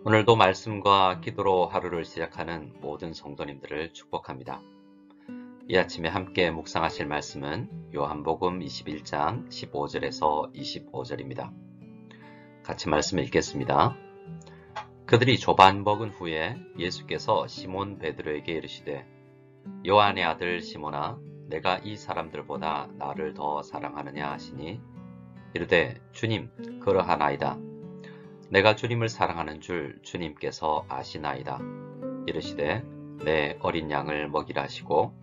오늘도 말씀과 기도로 하루를 시작하는 모든 성도님들을 축복합니다. 이 아침에 함께 묵상하실 말씀은 요한복음 21장 15절에서 25절입니다. 같이 말씀 읽겠습니다. 그들이 조반 먹은 후에 예수께서 시몬 베드로에게 이르시되 요한의 아들 시몬아 내가 이 사람들보다 나를 더 사랑하느냐 하시니 이르되 주님 그러하나이다. 내가 주님을 사랑하는 줄 주님께서 아시나이다. 이르시되 내 어린 양을 먹이라 하시고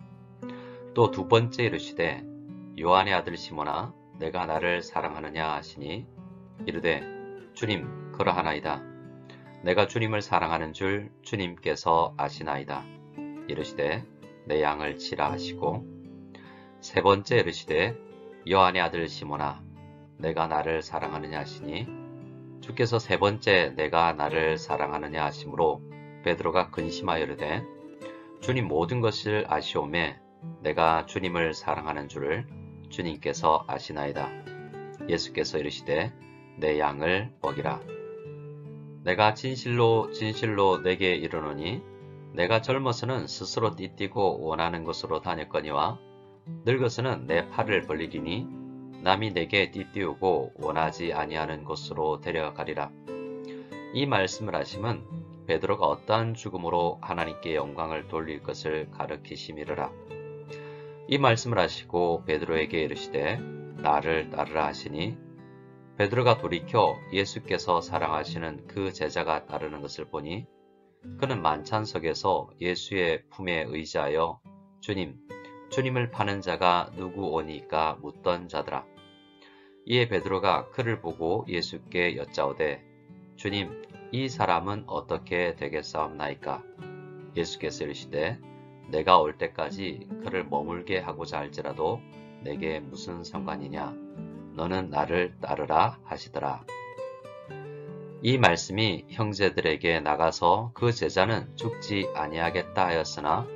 또 두 번째 이르시되 요한의 아들 시몬아 내가 나를 사랑하느냐 하시니 이르되 주님 그러하나이다. 내가 주님을 사랑하는 줄 주님께서 아시나이다. 이르시되 내 양을 치라 하시고 세 번째 이르시되 요한의 아들 시몬아 내가 나를 사랑하느냐 하시니 주께서 세 번째 내가 나를 사랑하느냐 하심으로 베드로가 근심하여 이르되 주님 모든 것을 아시오매 내가 주님을 사랑하는 줄을 주님께서 아시나이다. 예수께서 이르시되 내 양을 먹이라. 내가 진실로 진실로 내게 이르노니 내가 젊어서는 스스로 띠띠고 원하는 곳으로 다녔거니와 늙어서는 내 팔을 벌리리니 남이 내게 띠띠우고 원하지 아니하는 곳으로 데려가리라. 이 말씀을 하심은 베드로가 어떠한 죽음으로 하나님께 영광을 돌릴 것을 가르치심이르라. 이 말씀을 하시고 베드로에게 이르시되 나를 따르라 하시니 베드로가 돌이켜 예수께서 사랑하시는 그 제자가 따르는 것을 보니 그는 만찬석에서 예수의 품에 의지하여 주님을 파는 자가 누구 오니까 묻던 자더라. 이에 베드로가 그를 보고 예수께 여짜오되 주님 이 사람은 어떻게 되겠사옵나이까? 예수께서 이르시되 내가 올 때까지 그를 머물게 하고자 할지라도 내게 무슨 상관이냐? 너는 나를 따르라 하시더라. 이 말씀이 형제들에게 나가서 그 제자는 죽지 아니하겠다 하였으나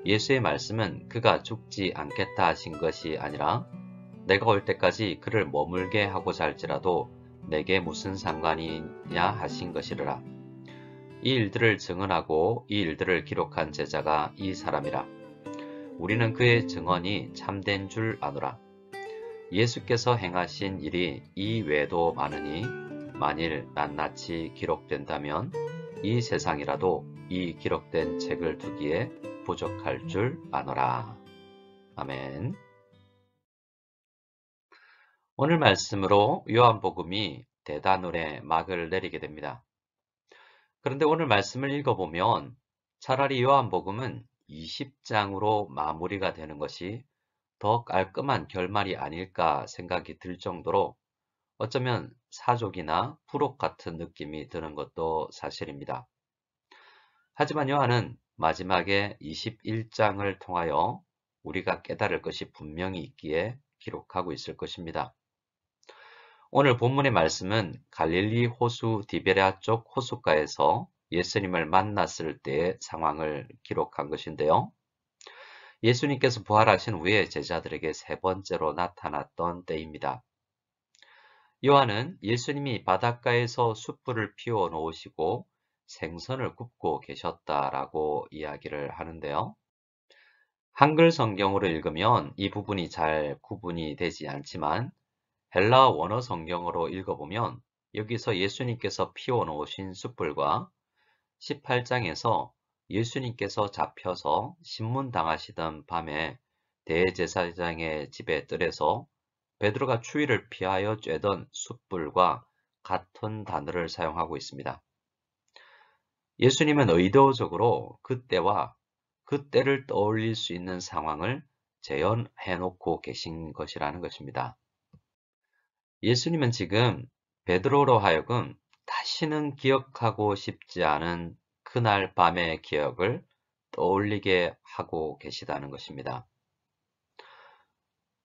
예수의 말씀은 그가 죽지 않겠다 하신 것이 아니라 내가 올 때까지 그를 머물게 하고자 할지라도 내게 무슨 상관이냐 하신 것이르라. 이 일들을 증언하고 이 일들을 기록한 제자가 이 사람이라. 우리는 그의 증언이 참된 줄 아노라. 예수께서 행하신 일이 이 외에도 많으니 만일 낱낱이 기록된다면 이 세상이라도 이 기록된 책을 두기에 부족할 줄 아노라. 아멘. 오늘 말씀으로 요한복음이 대단원의 막을 내리게 됩니다. 그런데 오늘 말씀을 읽어보면 차라리 요한복음은 20장으로 마무리가 되는 것이 더 깔끔한 결말이 아닐까 생각이 들 정도로 어쩌면 사족이나 부록 같은 느낌이 드는 것도 사실입니다. 하지만 요한은 마지막에 21장을 통하여 우리가 깨달을 것이 분명히 있기에 기록하고 있을 것입니다. 오늘 본문의 말씀은 갈릴리 호수 디베랴 쪽 호숫가에서 예수님을 만났을 때의 상황을 기록한 것인데요. 예수님께서 부활하신 후에 제자들에게 세 번째로 나타났던 때입니다. 요한은 예수님이 바닷가에서 숯불을 피워 놓으시고 생선을 굽고 계셨다라고 이야기를 하는데요. 한글 성경으로 읽으면 이 부분이 잘 구분이 되지 않지만 헬라 원어 성경으로 읽어보면 여기서 예수님께서 피워 놓으신 숯불과 18장에서 예수님께서 잡혀서 신문당하시던 밤에 대제사장의 집의 뜰에서 베드로가 추위를 피하여 쬐던 숯불과 같은 단어를 사용하고 있습니다. 예수님은 의도적으로 그때와 그때를 떠올릴 수 있는 상황을 재현해 놓고 계신 것이라는 것입니다. 예수님은 지금 베드로로 하여금 다시는 기억하고 싶지 않은 그날 밤의 기억을 떠올리게 하고 계시다는 것입니다.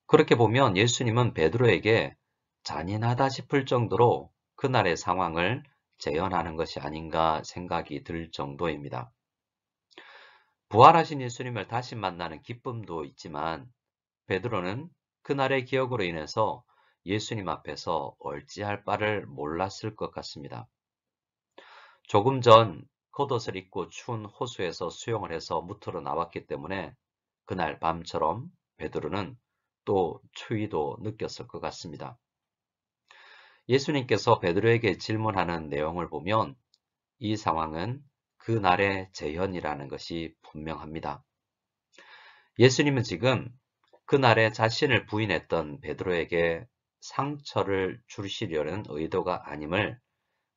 그렇게 보면 예수님은 베드로에게 잔인하다 싶을 정도로 그날의 상황을 재현하는 것이 아닌가 생각이 들 정도입니다. 부활하신 예수님을 다시 만나는 기쁨도 있지만 베드로는 그날의 기억으로 인해서 예수님 앞에서 어찌할 바를 몰랐을 것 같습니다. 조금 전 겉옷을 입고 추운 호수에서 수영을 해서 무트로 나왔기 때문에 그날 밤처럼 베드로는 또 추위도 느꼈을 것 같습니다. 예수님께서 베드로에게 질문하는 내용을 보면 이 상황은 그날의 재현이라는 것이 분명합니다. 예수님은 지금 그날에 자신을 부인했던 베드로에게 상처를 주시려는 의도가 아님을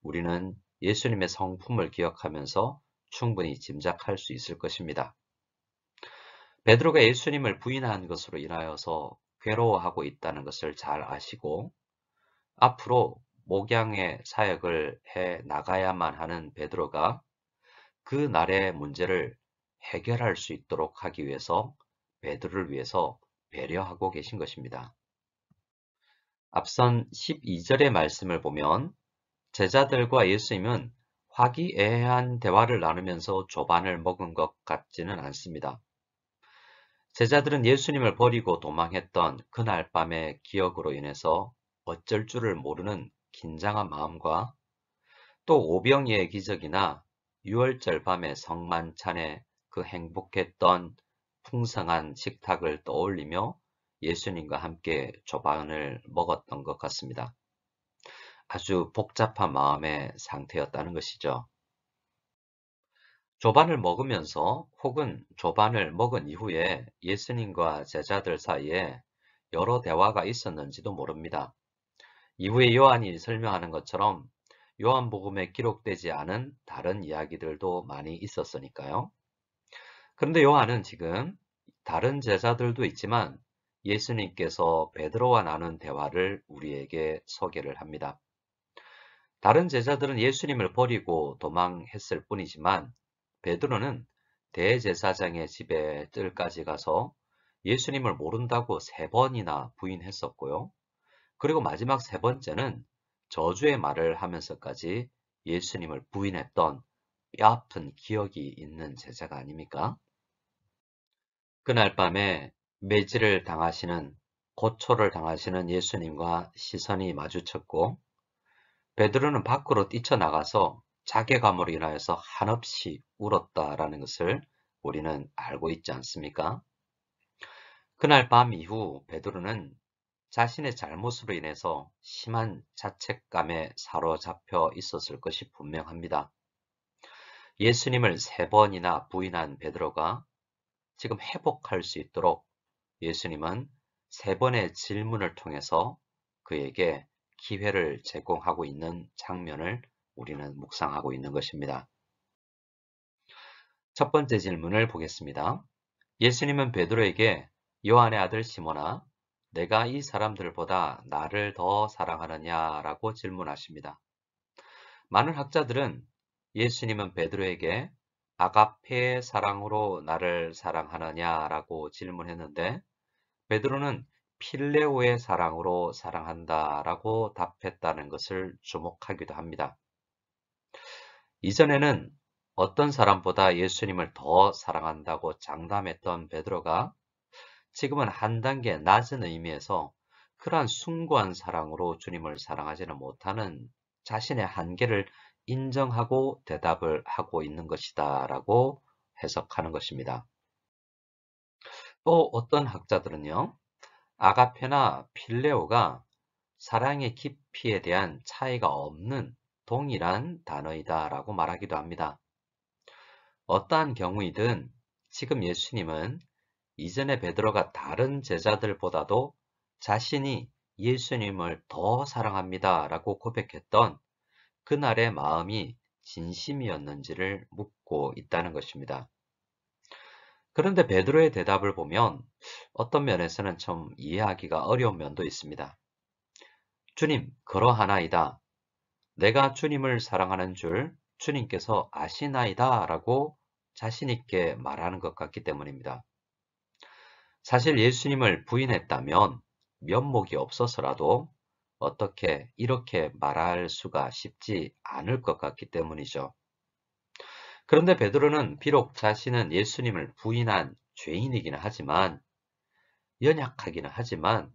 우리는 예수님의 성품을 기억하면서 충분히 짐작할 수 있을 것입니다. 베드로가 예수님을 부인한 것으로 인하여서 괴로워하고 있다는 것을 잘 아시고 앞으로 목양의 사역을 해 나가야만 하는 베드로가 그 날의 문제를 해결할 수 있도록 하기 위해서 베드로를 위해서 배려하고 계신 것입니다. 앞선 12절의 말씀을 보면 제자들과 예수님은 화기애애한 대화를 나누면서 조반을 먹은 것 같지는 않습니다. 제자들은 예수님을 버리고 도망했던 그날 밤의 기억으로 인해서 어쩔 줄을 모르는 긴장한 마음과 또 오병이의 기적이나 유월절 밤의 성만찬에 그 행복했던 풍성한 식탁을 떠올리며 예수님과 함께 조반을 먹었던 것 같습니다. 아주 복잡한 마음의 상태였다는 것이죠. 조반을 먹으면서 혹은 조반을 먹은 이후에 예수님과 제자들 사이에 여러 대화가 있었는지도 모릅니다. 이후에 요한이 설명하는 것처럼 요한복음에 기록되지 않은 다른 이야기들도 많이 있었으니까요. 그런데 요한은 지금 다른 제자들도 있지만 예수님께서 베드로와 나눈 대화를 우리에게 소개를 합니다. 다른 제자들은 예수님을 버리고 도망했을 뿐이지만 베드로는 대제사장의 집에 뜰까지 가서 예수님을 모른다고 3번이나 부인했었고요. 그리고 마지막 3번째는 저주의 말을 하면서까지 예수님을 부인했던 뼈아픈 기억이 있는 제자가 아닙니까? 그날 밤에 매질을 당하시는, 고초를 당하시는 예수님과 시선이 마주쳤고 베드로는 밖으로 뛰쳐나가서 자괴감으로 인하여서 한없이 울었다라는 것을 우리는 알고 있지 않습니까? 그날 밤 이후 베드로는 자신의 잘못으로 인해서 심한 자책감에 사로잡혀 있었을 것이 분명합니다. 예수님을 3번이나 부인한 베드로가 지금 회복할 수 있도록 예수님은 3번의 질문을 통해서 그에게 기회를 제공하고 있는 장면을 우리는 묵상하고 있는 것입니다. 첫 번째 질문을 보겠습니다. 예수님은 베드로에게 요한의 아들 시몬아, 내가 이 사람들보다 나를 더 사랑하느냐라고 질문하십니다. 많은 학자들은 예수님은 베드로에게 아가페의 사랑으로 나를 사랑하느냐라고 질문했는데 베드로는 필레오의 사랑으로 사랑한다라고 답했다는 것을 주목하기도 합니다. 이전에는 어떤 사람보다 예수님을 더 사랑한다고 장담했던 베드로가 지금은 한 단계 낮은 의미에서 그러한 숭고한 사랑으로 주님을 사랑하지는 못하는 자신의 한계를 인정하고 대답을 하고 있는 것이다 라고 해석하는 것입니다. 또 어떤 학자들은요, 아가페나 필레오가 사랑의 깊이에 대한 차이가 없는 동일한 단어이다 라고 말하기도 합니다. 어떠한 경우이든 지금 예수님은 이전에 베드로가 다른 제자들보다도 자신이 예수님을 더 사랑합니다 라고 고백했던 그날의 마음이 진심이었는지를 묻고 있다는 것입니다. 그런데 베드로의 대답을 보면 어떤 면에서는 좀 이해하기가 어려운 면도 있습니다. 주님, 그러하나이다. 내가 주님을 사랑하는 줄 주님께서 아시나이다 라고 자신있게 말하는 것 같기 때문입니다. 사실 예수님을 부인했다면 면목이 없어서라도 어떻게 이렇게 말할 수가 쉽지 않을 것 같기 때문이죠. 그런데 베드로는 비록 자신은 예수님을 부인한 죄인이기는 하지만 연약하기는 하지만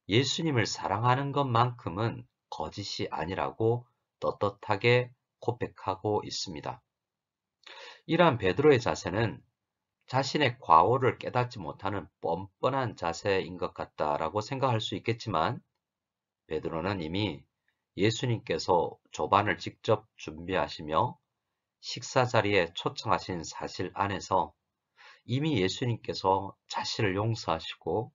예수님을 사랑하는 것만큼은 거짓이 아니라고 떳떳하게 고백하고 있습니다. 이러한 베드로의 자세는 자신의 과오를 깨닫지 못하는 뻔뻔한 자세인 것 같다라고 생각할 수 있겠지만 베드로는 이미 예수님께서 조반을 직접 준비하시며 식사 자리에 초청하신 사실 안에서 이미 예수님께서 자신을 용서하시고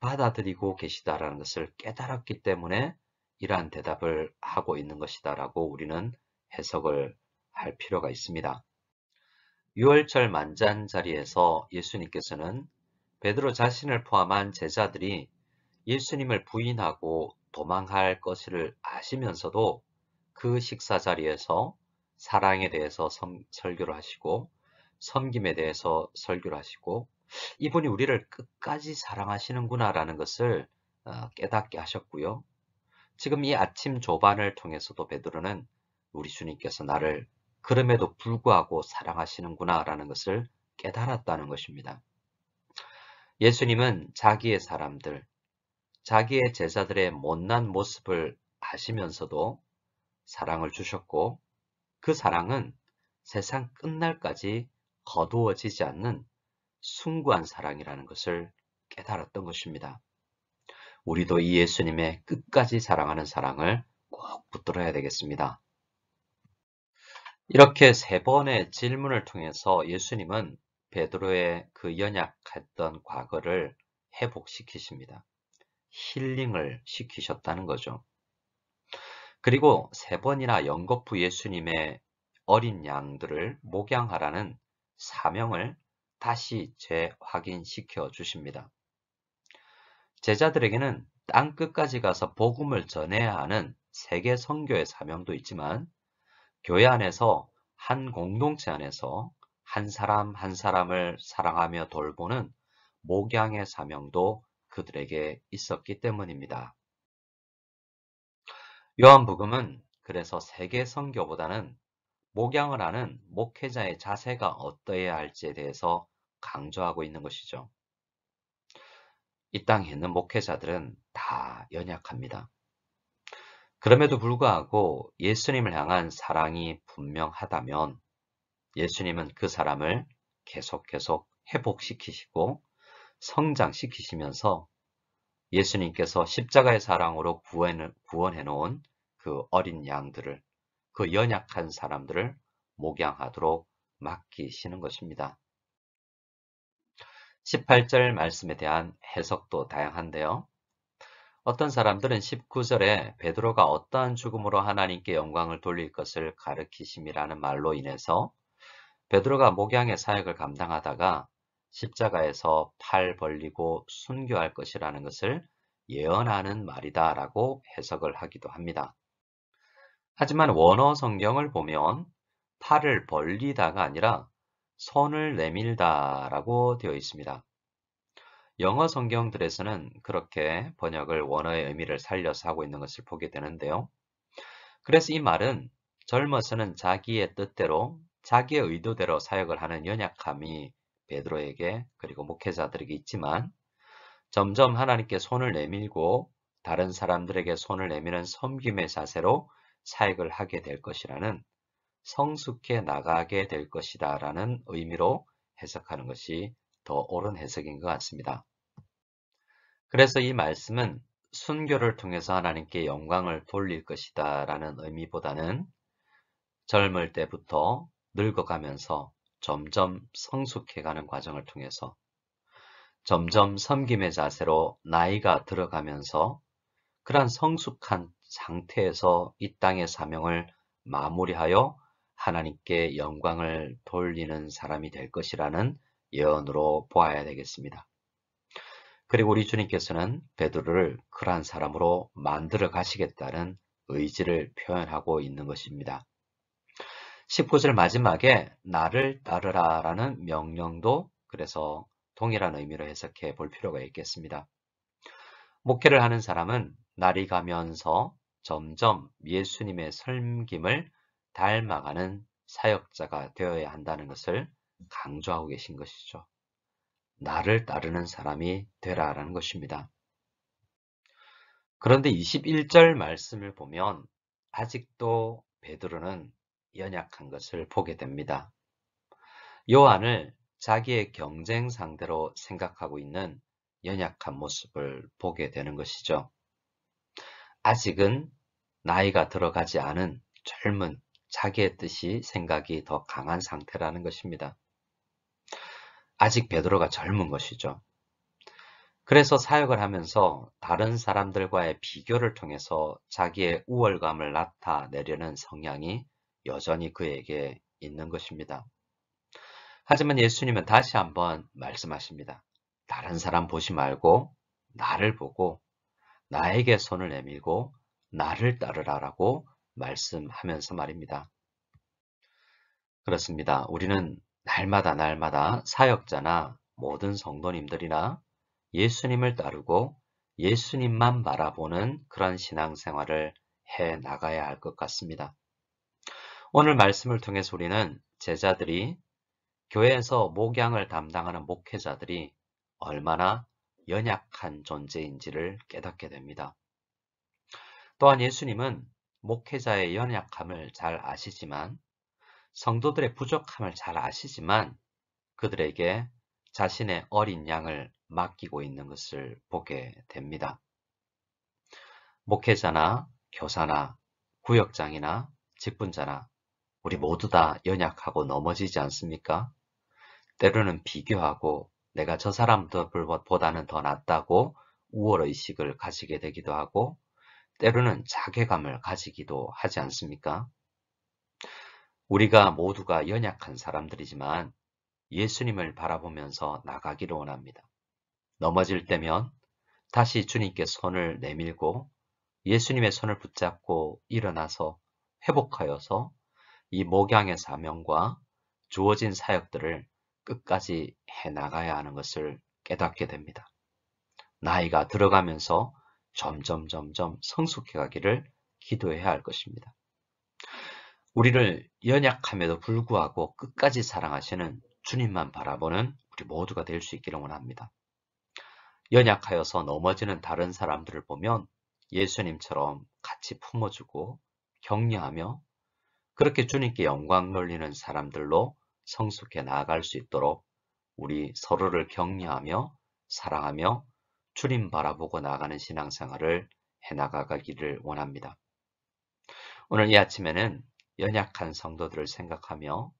받아들이고 계시다라는 것을 깨달았기 때문에 이러한 대답을 하고 있는 것이다라고 우리는 해석을 할 필요가 있습니다. 유월절 만찬 자리에서 예수님께서는 베드로 자신을 포함한 제자들이 예수님을 부인하고 도망할 것을 아시면서도 그 식사 자리에서 사랑에 대해서 설교를 하시고 섬김에 대해서 설교를 하시고 이분이 우리를 끝까지 사랑하시는구나 라는 것을 깨닫게 하셨고요. 지금 이 아침 조반을 통해서도 베드로는 우리 주님께서 나를 그럼에도 불구하고 사랑하시는구나 라는 것을 깨달았다는 것입니다. 예수님은 자기의 사람들, 자기의 제자들의 못난 모습을 아시면서도 사랑을 주셨고 그 사랑은 세상 끝날까지 거두어지지 않는 숭고한 사랑이라는 것을 깨달았던 것입니다. 우리도 이 예수님의 끝까지 사랑하는 사랑을 꼭 붙들어야 되겠습니다. 이렇게 세 번의 질문을 통해서 예수님은 베드로의 그 연약했던 과거를 회복시키십니다. 힐링을 시키셨다는 거죠. 그리고 세 번이나 연거푸 예수님의 어린 양들을 목양하라는 사명을 다시 재확인시켜 주십니다. 제자들에게는 땅 끝까지 가서 복음을 전해야 하는 세계 선교의 사명도 있지만 교회 안에서 한 공동체 안에서 한 사람 한 사람을 사랑하며 돌보는 목양의 사명도 그들에게 있었기 때문입니다. 요한복음은 그래서 세계 선교보다는 목양을 하는 목회자의 자세가 어떠해야 할지에 대해서 강조하고 있는 것이죠. 이 땅에 있는 목회자들은 다 연약합니다. 그럼에도 불구하고 예수님을 향한 사랑이 분명하다면 예수님은 그 사람을 계속 회복시키시고 성장시키시면서 예수님께서 십자가의 사랑으로 구원해 놓은 그 어린 양들을, 그 연약한 사람들을 목양하도록 맡기시는 것입니다. 18절 말씀에 대한 해석도 다양한데요. 어떤 사람들은 19절에 베드로가 어떠한 죽음으로 하나님께 영광을 돌릴 것을 가르치심이라는 말로 인해서 베드로가 목양의 사역을 감당하다가 십자가에서 팔 벌리고 순교할 것이라는 것을 예언하는 말이다라고 해석을 하기도 합니다. 하지만 원어 성경을 보면 팔을 벌리다가 아니라 손을 내밀다라고 되어 있습니다. 영어 성경들에서는 그렇게 번역을 원어의 의미를 살려서 하고 있는 것을 보게 되는데요. 그래서 이 말은 젊어서는 자기의 뜻대로 자기의 의도대로 사역을 하는 연약함이 베드로에게 그리고 목회자들에게 있지만 점점 하나님께 손을 내밀고 다른 사람들에게 손을 내미는 섬김의 자세로 사역을 하게 될 것이라는 성숙해 나가게 될 것이다 라는 의미로 해석하는 것이 더 옳은 해석인 것 같습니다. 그래서 이 말씀은 순교를 통해서 하나님께 영광을 돌릴 것이다 라는 의미보다는 젊을 때부터 늙어가면서 점점 성숙해가는 과정을 통해서 점점 섬김의 자세로 나이가 들어가면서 그러한 성숙한 상태에서 이 땅의 사명을 마무리하여 하나님께 영광을 돌리는 사람이 될 것이라는 예언으로 보아야 되겠습니다. 그리고 우리 주님께서는 베드로를 그러한 사람으로 만들어 가시겠다는 의지를 표현하고 있는 것입니다. 19절 마지막에 나를 따르라 라는 명령도 그래서 동일한 의미로 해석해 볼 필요가 있겠습니다. 목회를 하는 사람은 날이 가면서 점점 예수님의 섬김을 닮아가는 사역자가 되어야 한다는 것을 강조하고 계신 것이죠. 나를 따르는 사람이 되라라는 것입니다. 그런데 21절 말씀을 보면 아직도 베드로는 연약한 것을 보게 됩니다. 요한을 자기의 경쟁 상대로 생각하고 있는 연약한 모습을 보게 되는 것이죠. 아직은 나이가 들어가지 않은 젊은 자기의 뜻이 생각이 더 강한 상태라는 것입니다. 아직 베드로가 젊은 것이죠. 그래서 사역을 하면서 다른 사람들과의 비교를 통해서 자기의 우월감을 나타내려는 성향이 여전히 그에게 있는 것입니다. 하지만 예수님은 다시 한번 말씀하십니다. 다른 사람 보지 말고 나를 보고 나에게 손을 내밀고 나를 따르라라고 말씀하면서 말입니다. 그렇습니다. 우리는 날마다 사역자나 모든 성도님들이나 예수님을 따르고 예수님만 바라보는 그런 신앙생활을 해 나가야 할 것 같습니다. 오늘 말씀을 통해서 우리는 제자들이 교회에서 목양을 담당하는 목회자들이 얼마나 연약한 존재인지를 깨닫게 됩니다. 또한 예수님은 목회자의 연약함을 잘 아시지만 성도들의 부족함을 잘 아시지만 그들에게 자신의 어린 양을 맡기고 있는 것을 보게 됩니다. 목회자나 교사나 구역장이나 직분자나 우리 모두 다 연약하고 넘어지지 않습니까? 때로는 비교하고 내가 저 사람들보다는 더 낫다고 우월의식을 가지게 되기도 하고 때로는 자괴감을 가지기도 하지 않습니까? 우리가 모두가 연약한 사람들이지만 예수님을 바라보면서 나가기를 원합니다. 넘어질 때면 다시 주님께 손을 내밀고 예수님의 손을 붙잡고 일어나서 회복하여서 이 목양의 사명과 주어진 사역들을 끝까지 해나가야 하는 것을 깨닫게 됩니다. 나이가 들어가면서 점점 성숙해 가기를 기도해야 할 것입니다. 우리를 연약함에도 불구하고 끝까지 사랑하시는 주님만 바라보는 우리 모두가 될 수 있기를 원합니다. 연약하여서 넘어지는 다른 사람들을 보면 예수님처럼 같이 품어주고 격려하며 그렇게 주님께 영광 돌리는 사람들로 성숙해 나아갈 수 있도록 우리 서로를 격려하며 사랑하며 주님 바라보고 나아가는 신앙생활을 해나가기를 원합니다. 오늘 이 아침에는 연약한 성도들을 생각하며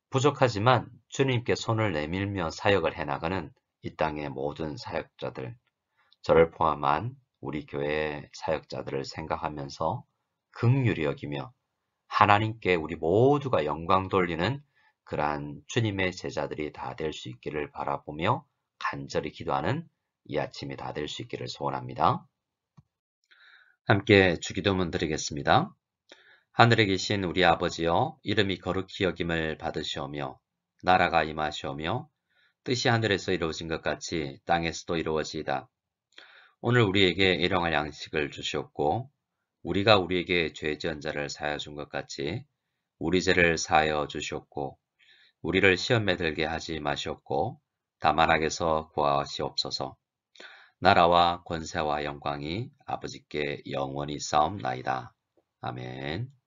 부족하지만 주님께 손을 내밀며 사역을 해나가는 이 땅의 모든 사역자들, 저를 포함한 우리 교회의 사역자들을 생각하면서 긍휼히 여기며 하나님께 우리 모두가 영광 돌리는 그러한 주님의 제자들이 다 될 수 있기를 바라보며 간절히 기도하는 이 아침이 다 될 수 있기를 소원합니다. 함께 주기도문 드리겠습니다. 하늘에 계신 우리 아버지여, 이름이 거룩히 여김을 받으시오며 나라가 임하시오며 뜻이 하늘에서 이루어진 것 같이 땅에서도 이루어지이다. 오늘 우리에게 일용할 양식을 주시옵고 우리가 우리에게 죄 지은 자를 사하여 준 것 같이 우리 죄를 사하여 주시옵고 우리를 시험에 들게 하지 마시옵고 다만 악에서 구하시옵소서. 나라와 권세와 영광이 아버지께 영원히 싸움나이다. 아멘.